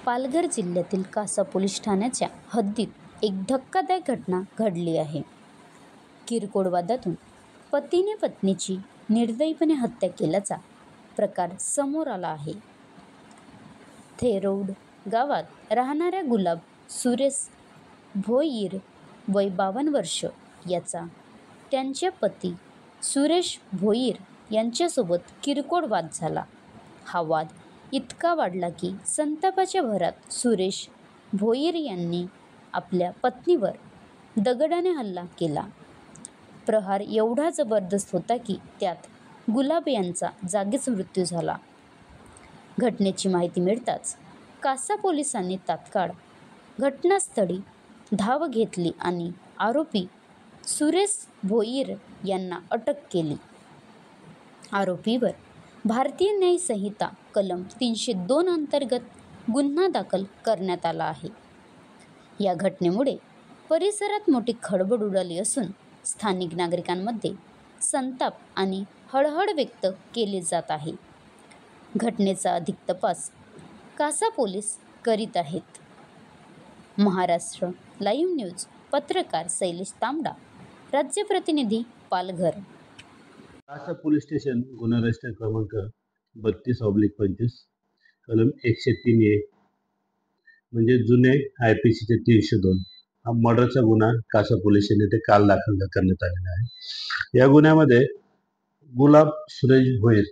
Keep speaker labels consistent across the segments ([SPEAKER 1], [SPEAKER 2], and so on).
[SPEAKER 1] पालघर जिल्ह्यातील कासा पोलीस ठाण्याच्या हद्दीत एक धक्कादायक घटना घडली आहे. किरकोळ वादातून पतीने पत्नीची निर्दयीपणे हत्या केल्याचा प्रकार समोर आला आहे. थेरोड गावात राहणाऱ्या गुलाब सुरेश भोईर वय 52 वर्ष याचा त्यांच्या पती सुरेश भोईर यांच्यासोबत किरकोळ वाद झाला. हा वाद इतका वाढला की संतापाच्या भरात सुरेश भोईर यांनी आपल्या पत्नीवर दगडाने हल्ला केला. प्रहार एवढा जबरदस्त होता की त्यात गुलाब यांचा जागीच मृत्यू झाला. घटनेची माहिती मिळताच कासा पोलिसांनी तात्काळ घटनास्थळी धाव घेतली आणि आरोपी सुरेश भोईर यांना अटक केली. आरोपीवर भारतीय न्याय संहिता कलम 302 अंतर्गत गुन्हा दाखल करण्यात आला आहे. या घटनेमुळे परिसरात मोठी खळबळ उडाली असून स्थानिक नागरिकांमध्ये संताप आणि हळहळ व्यक्त केली जात आहे. घटनेचा अधिक तपास कासा पोलीस करीत आहेत. महाराष्ट्र लाईव्ह न्यूज पत्रकार शैलेश तांबडा, राज्य प्रतिनिधी, पालघर.
[SPEAKER 2] कासा पोलीस स्टेशन गुन्हा रजिस्टर क्रमांक 32/25 कलम 103A म्हणजे जुने IPC 302 हा मर्डरचा गुन्हा कासा पोलीस स्टेशन येथे काल दाखल करण्यात आलेला आहे. या गुन्ह्यामध्ये गुलाब सुरेश भोईर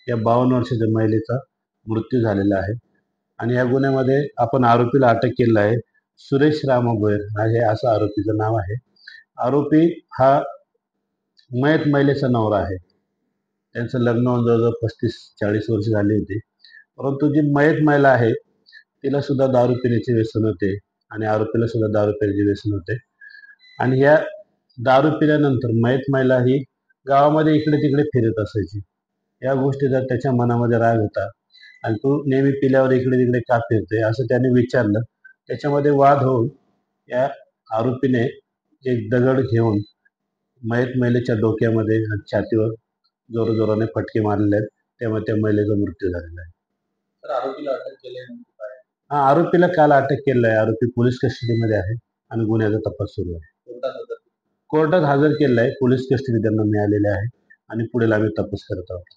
[SPEAKER 2] या 52 वर्षाच्या महिलेचा मृत्यू झालेला आहे आणि या गुन्ह्यामध्ये आपण आरोपीला अटक केलेला आहे. सुरेश रामा भोईर हे असं आरोपीचं नाव आहे. आरोपी हा मयत महिलेचा नवरा आहे. त्यांचं लग्न होऊन जवळजवळ 35-40 वर्ष झाली होती. परंतु जी मयत महिला आहे तिला सुद्धा दारू पिण्याचे व्यसन होते आणि आरोपीला सुद्धा दारू पिण्याचे व्यसन होते. आणि या दारू पिल्यानंतर मयत महिला ही गावामध्ये इकडे तिकडे फिरत असायची. या गोष्टीचा त्याच्या मनामध्ये राग होता आणि तू नेहमी पिल्यावर इकडे तिकडे का फिरते असं त्याने विचारलं. त्याच्यामध्ये वाद होऊन या आरोपीने एक दगड घेऊन मयत महिलेच्या डोक्यामध्ये आणि छातीवर जोरजोराने फटके मारलेले आहेत. त्यामुळे त्या महिलेचा मृत्यू झालेला आहे.
[SPEAKER 3] तर आरोपीला अटक केली आहे.
[SPEAKER 2] आरोपीला काल अटक केलेलं आहे. आरोपी पोलीस कस्टडीमध्ये आहे आणि गुन्ह्याचा तपास सुरू आहे. कोर्टात हजर केलेला आहे. पोलीस कस्टडी त्यांना मिळालेली आहे आणि पुढील आम्ही तपास करत आहोत.